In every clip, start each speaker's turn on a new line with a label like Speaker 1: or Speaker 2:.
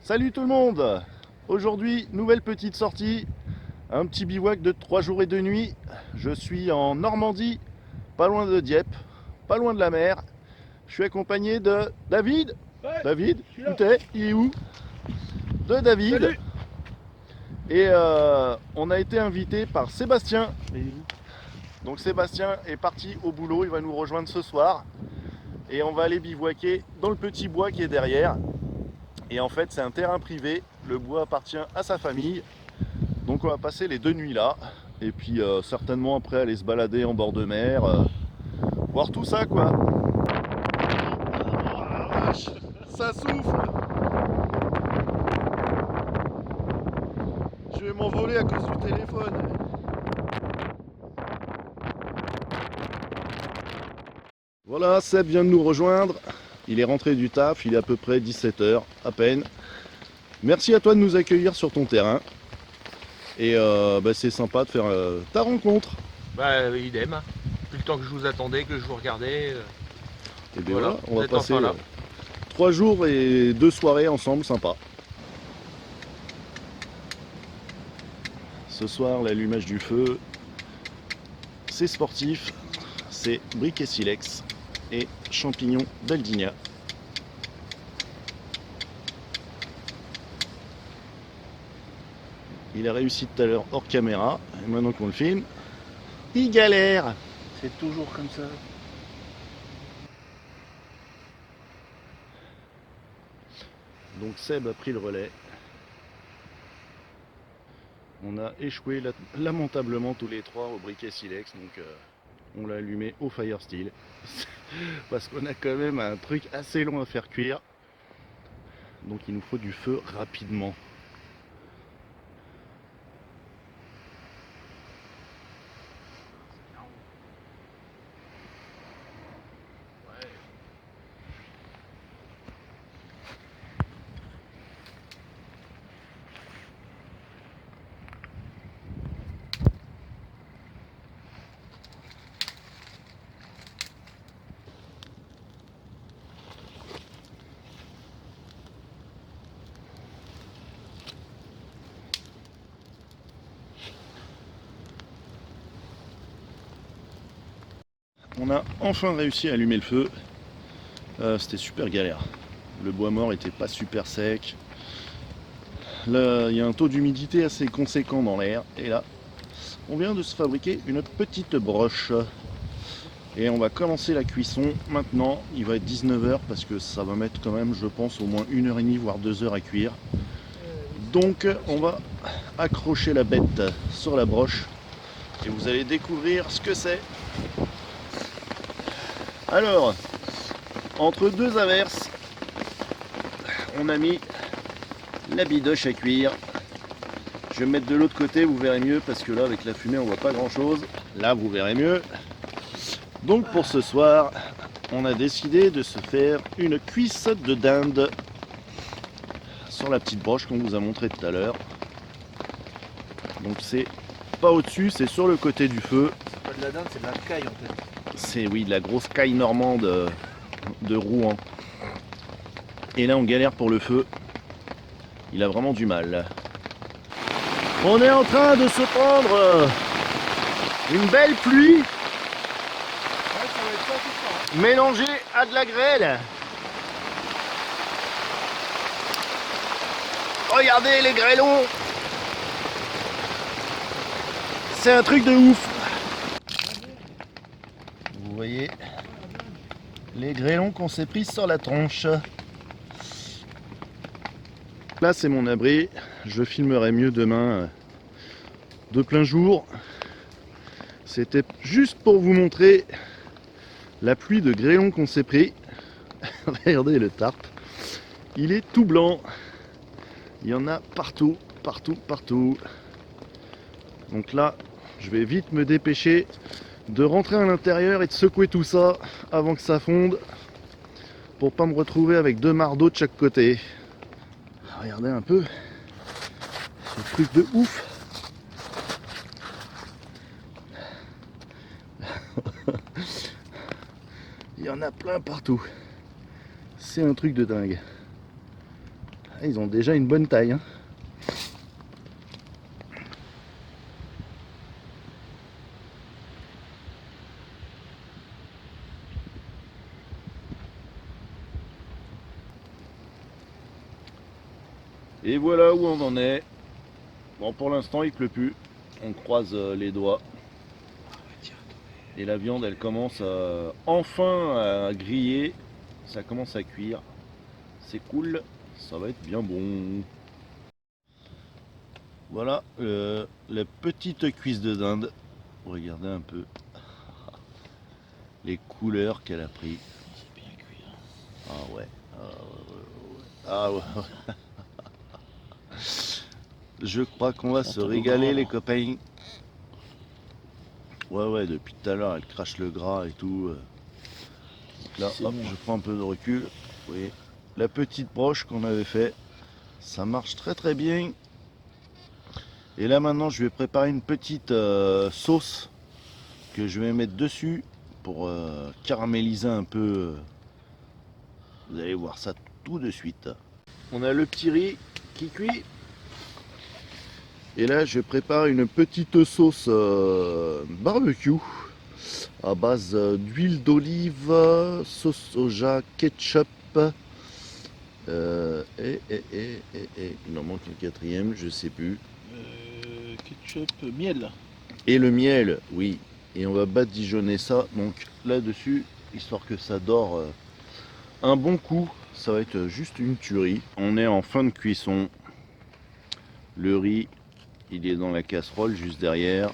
Speaker 1: Salut tout le monde. Aujourd'hui, nouvelle petite sortie, un petit bivouac de 3 jours et 2 nuits. Je suis en Normandie, pas loin de Dieppe, pas loin de la mer. Je suis accompagné de David.
Speaker 2: Ouais,
Speaker 1: David,
Speaker 2: je suis
Speaker 1: où
Speaker 2: là.
Speaker 1: t'es? Il est où? De David.
Speaker 2: Salut.
Speaker 1: Et on a été invité par Sébastien. Donc Sébastien est parti au boulot, il va nous rejoindre ce soir. Et on va aller bivouaquer dans le petit bois qui est derrière. Et en fait, c'est un terrain privé. Le bois appartient à sa famille. Donc on va passer les 2 nuits là. Et puis certainement après aller se balader en bord de mer. Voir tout ça quoi. Oh la vache, ça souffle. Je vais m'envoler à cause du téléphone. Voilà, Seb vient de nous rejoindre. Il est rentré du taf, il est à peu près 17 h à peine. Merci à toi de nous accueillir sur ton terrain. Et c'est sympa de faire ta rencontre.
Speaker 2: Bah idem. Depuis le temps que je vous attendais, que je vous regardais.
Speaker 1: Et bien
Speaker 2: Voilà,
Speaker 1: voilà, on
Speaker 2: vous
Speaker 1: va
Speaker 2: êtes
Speaker 1: passer
Speaker 2: enfin là.
Speaker 1: 3 jours et 2 soirées ensemble, sympa. Ce soir, l'allumage du feu, c'est sportif, c'est briquet silex et champignons d'Aldinia. Il a réussi tout à l'heure hors caméra, et maintenant qu'on le filme, il galère.
Speaker 2: C'est toujours comme ça.
Speaker 1: Donc Seb a pris le relais. On a échoué lamentablement tous les trois au briquet silex, donc on l'a allumé au fire steel. Parce qu'on a quand même un truc assez long à faire cuire. Donc il nous faut du feu rapidement. On a enfin réussi à allumer le feu. C'était super galère. Le bois mort était pas super sec. Là, il y a un taux d'humidité assez conséquent dans l'air. Et là, on vient de se fabriquer une petite broche. Et on va commencer la cuisson maintenant. Il va être 19 h parce que ça va mettre quand même, je pense, au moins 1 h 30 voire 2 heures à cuire. Donc on va accrocher la bête sur la broche et vous allez découvrir ce que c'est. Alors, entre deux averses, on a mis la bidoche à cuire. Je vais me mettre de l'autre côté, vous verrez mieux, parce que là avec la fumée on voit pas grand chose. Là vous verrez mieux. Donc pour ce soir, on a décidé de se faire une cuisse de dinde sur la petite broche qu'on vous a montré tout à l'heure. Donc c'est pas au-dessus, c'est sur le côté du feu.
Speaker 2: C'est pas de la dinde, c'est de la caille en fait.
Speaker 1: C'est oui, de la grosse caille normande de Rouen. Et là on galère pour le feu. Il a vraiment du mal. On est en train de se prendre une belle pluie mélangée à de la grêle. Regardez les grêlons. C'est un truc de ouf. Vous voyez les grêlons qu'on s'est pris sur la tronche. Là c'est mon abri. Je filmerai mieux demain de plein jour. C'était juste pour vous montrer la pluie de grêlons qu'on s'est pris. Regardez le tarp. Il est tout blanc. Il y en a partout, partout, partout. Donc là, je vais vite me dépêcher de rentrer à l'intérieur et de secouer tout ça avant que ça fonde pour pas me retrouver avec 2 mardeaux de chaque côté. Regardez un peu ce truc de ouf. Il y en a plein partout. C'est un truc de dingue. Ils ont déjà une bonne taille. Hein. Et voilà où on en est. Bon, pour l'instant, il pleut plus. On croise les doigts. Et la viande, elle commence enfin à griller. Ça commence à cuire. C'est cool. Ça va être bien bon. Voilà la petite cuisse de dinde. Regardez un peu les couleurs qu'elle a pris.
Speaker 3: C'est bien cuit.
Speaker 1: Ah ouais. Ah ouais. Je crois qu'on va se régaler les copains. Ouais, depuis tout à l'heure, elle crache le gras et tout. Donc là, hop, je prends un peu de recul. Vous voyez, la petite broche qu'on avait fait, ça marche très bien. Et là maintenant, je vais préparer une petite sauce que je vais mettre dessus pour caraméliser un peu. Vous allez voir ça tout de suite. On a le petit riz qui cuit. Et là, je prépare une petite sauce barbecue à base d'huile d'olive, sauce soja, ketchup. Il en manque un quatrième, je sais plus.
Speaker 3: Ketchup, miel.
Speaker 1: Et le miel, oui. Et on va badigeonner ça donc là-dessus, histoire que ça dore un bon coup. Ça va être juste une tuerie. On est en fin de cuisson. Le riz, il est dans la casserole juste derrière.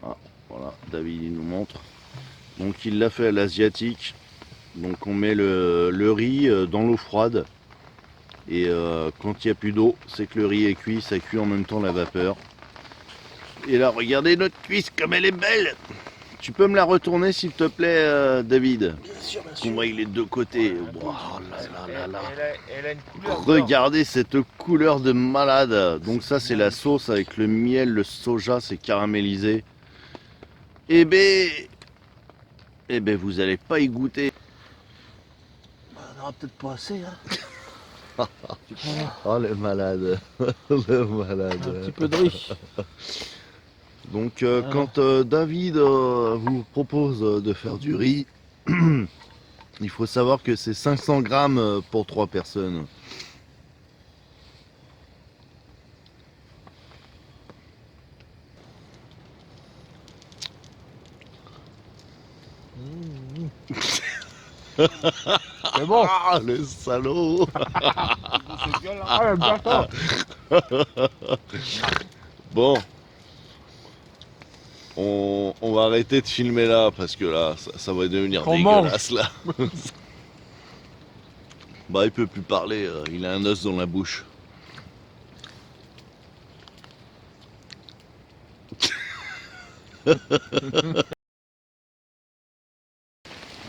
Speaker 1: Ah, voilà, David il nous montre. Donc il l'a fait à l'asiatique. Donc on met le riz dans l'eau froide. Et quand il n'y a plus d'eau, c'est que le riz est cuit, ça cuit en même temps la vapeur. Et là, regardez notre cuisse comme elle est belle. Tu peux me la retourner s'il te plaît, David?
Speaker 3: Bien sûr.
Speaker 1: Qu'on voit les deux côtés. Oh
Speaker 2: Elle a une couleur.
Speaker 1: Regardez cette couleur de malade. Donc ça, c'est la sauce avec le miel, le soja, c'est caramélisé. Eh ben, vous allez pas y goûter.
Speaker 3: On n'aura peut-être pas assez. Hein.
Speaker 1: Oh le malade. Le malade.
Speaker 3: Un petit peu de riz.
Speaker 1: Donc
Speaker 3: Voilà.
Speaker 1: quand David vous propose de faire du riz, il faut savoir que c'est 500 grammes pour 3 personnes.
Speaker 2: C'est bon.
Speaker 1: Ah le salaud.
Speaker 2: Ah, bien ça.
Speaker 1: Bon, on va arrêter de filmer là parce que là ça va devenir
Speaker 2: On
Speaker 1: dégueulasse là. Bah il peut plus parler, il a un os dans la bouche.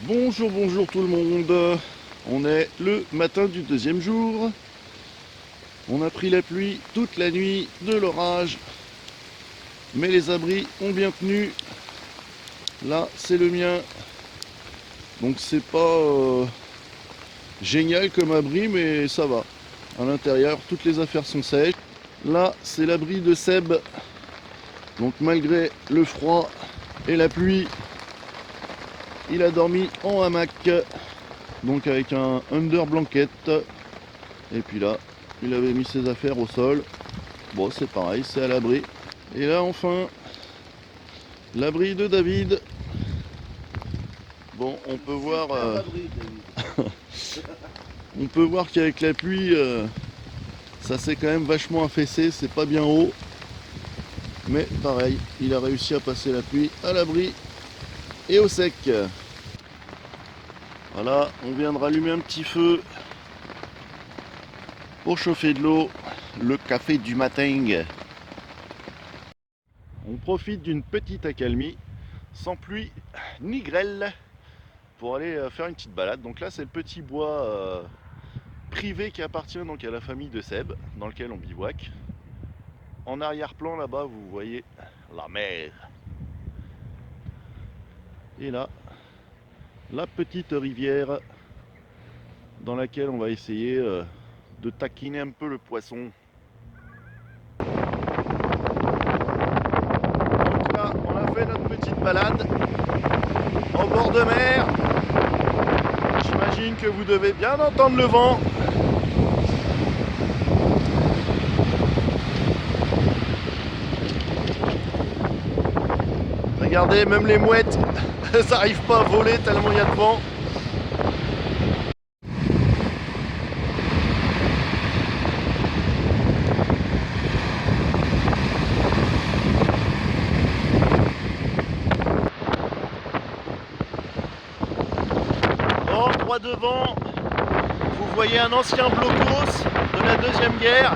Speaker 1: Bonjour tout le monde. On est le matin du deuxième jour. On a pris la pluie toute la nuit, de l'orage. Mais les abris ont bien tenu. Là, c'est le mien. Donc c'est pas génial comme abri, mais ça va. À l'intérieur, toutes les affaires sont sèches. Là, c'est l'abri de Seb. Donc malgré le froid et la pluie, il a dormi en hamac. Donc avec un under blanket. Et puis là, il avait mis ses affaires au sol. Bon, c'est pareil, c'est à l'abri. Et là, enfin, l'abri de David. Bon, on peut voir... on peut voir qu'avec la pluie, ça s'est quand même vachement affaissé, c'est pas bien haut. Mais pareil, il a réussi à passer la pluie à l'abri et au sec. Voilà, on vient de rallumer un petit feu pour chauffer de l'eau, le café du matin. On profite d'une petite accalmie, sans pluie ni grêle, pour aller faire une petite balade. Donc là, c'est le petit bois privé qui appartient donc à la famille de Seb, dans lequel on bivouaque. En arrière-plan là-bas, vous voyez la mer. Et là, la petite rivière dans laquelle on va essayer de taquiner un peu le poisson. Donc là, on a fait notre petite balade en bord de mer. J'imagine que vous devez bien entendre le vent. Regardez, même les mouettes, ça n'arrive pas à voler tellement il y a de vent. En droit devant, vous voyez un ancien blocos de la Deuxième Guerre.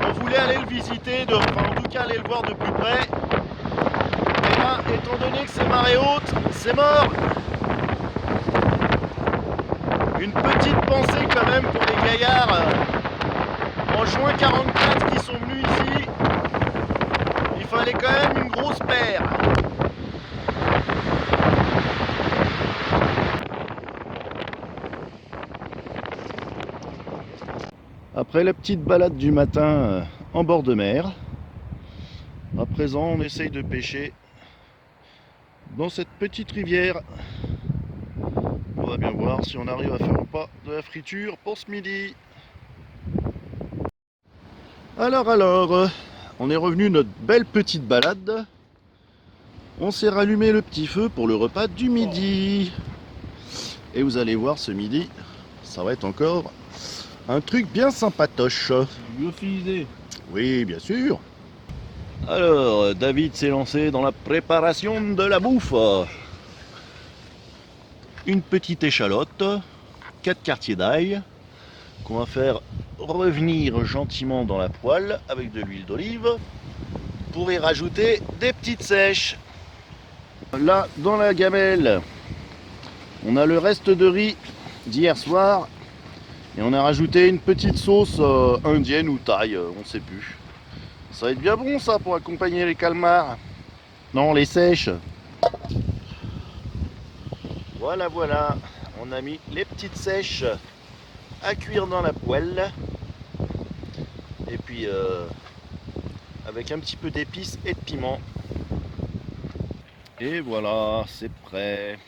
Speaker 1: On voulait aller le visiter, enfin en tout cas aller le voir de plus près. Et là, étant donné que c'est marée haute, c'est mort. Une petite pensée quand même pour les gaillards en juin 44 qui sont venus ici. Il fallait quand même une grosse paire. Après la petite balade du matin en bord de mer, à présent on essaye de pêcher dans cette petite rivière. On va bien voir si on arrive à faire ou pas de la friture pour ce midi. Alors, on est revenu notre belle petite balade. On s'est rallumé le petit feu pour le repas du midi. Et vous allez voir ce midi, ça va être encore un truc bien sympatoche.
Speaker 3: Lyophilisé.
Speaker 1: Oui, bien sûr. Alors, David s'est lancé dans la préparation de la bouffe. Une petite échalote, 4 quartiers d'ail, qu'on va faire revenir gentiment dans la poêle avec de l'huile d'olive pour y rajouter des petites sèches. Là, dans la gamelle, on a le reste de riz d'hier soir et on a rajouté une petite sauce indienne ou thaï, on ne sait plus. Ça va être bien bon ça pour accompagner les calmars. Non, les sèches. Voilà, voilà. On a mis les petites sèches à cuire dans la poêle. Et puis avec un petit peu d'épices et de piment. Et voilà, c'est prêt.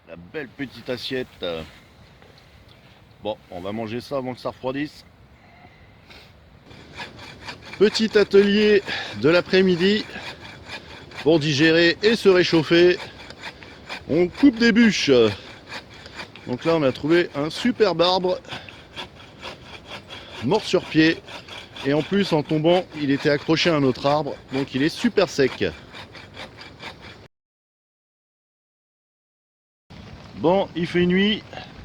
Speaker 1: La belle petite assiette. Bon, on va manger ça avant que ça refroidisse. Petit atelier de l'après-midi pour digérer et se réchauffer. On coupe des bûches. Donc là on a trouvé un superbe arbre mort sur pied. Et en plus en tombant il était accroché à un autre arbre. Donc il est super sec. Bon, il fait nuit.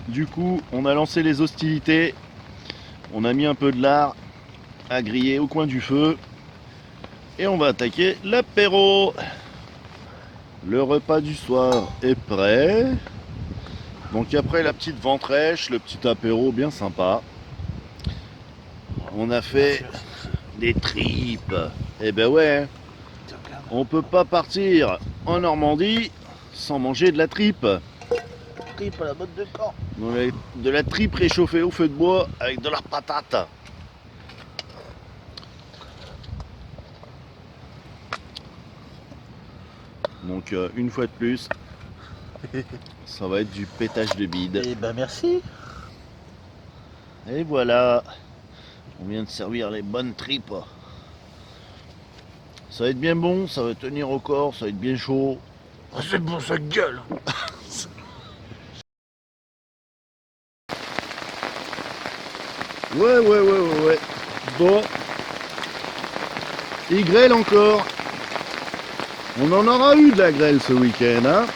Speaker 1: Du coup on a lancé les hostilités. On a mis un peu de lard à griller au coin du feu. Et on va attaquer l'apéro. Le repas du soir est prêt. Donc après la petite ventrèche, le petit apéro bien sympa. On a fait des tripes. Eh ben ouais, on peut pas partir en Normandie sans manger de la tripe.
Speaker 3: Tripe à la botte de camp.
Speaker 1: De la tripe réchauffée au feu de bois avec de la patate. Donc une fois de plus, ça va être du pétage de bide.
Speaker 3: Eh ben merci.
Speaker 1: Et voilà, on vient de servir les bonnes tripes. Ça va être bien bon, ça va tenir au corps, ça va être bien chaud.
Speaker 3: Oh, c'est bon, ça gueule.
Speaker 1: Ouais. Bon, il grêle encore. On en aura eu de la grêle ce week-end, hein.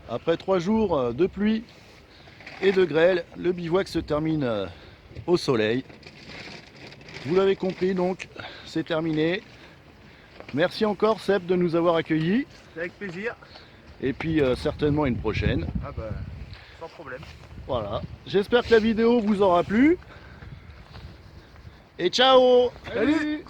Speaker 1: Après 3 jours de pluie et de grêle, le bivouac se termine au soleil. Vous l'avez compris, donc c'est terminé. Merci encore Seb de nous avoir accueillis.
Speaker 2: C'est avec plaisir.
Speaker 1: Et puis certainement une prochaine.
Speaker 2: Ah bah, sans problème.
Speaker 1: Voilà. J'espère que la vidéo vous aura plu. Et ciao!
Speaker 2: Salut.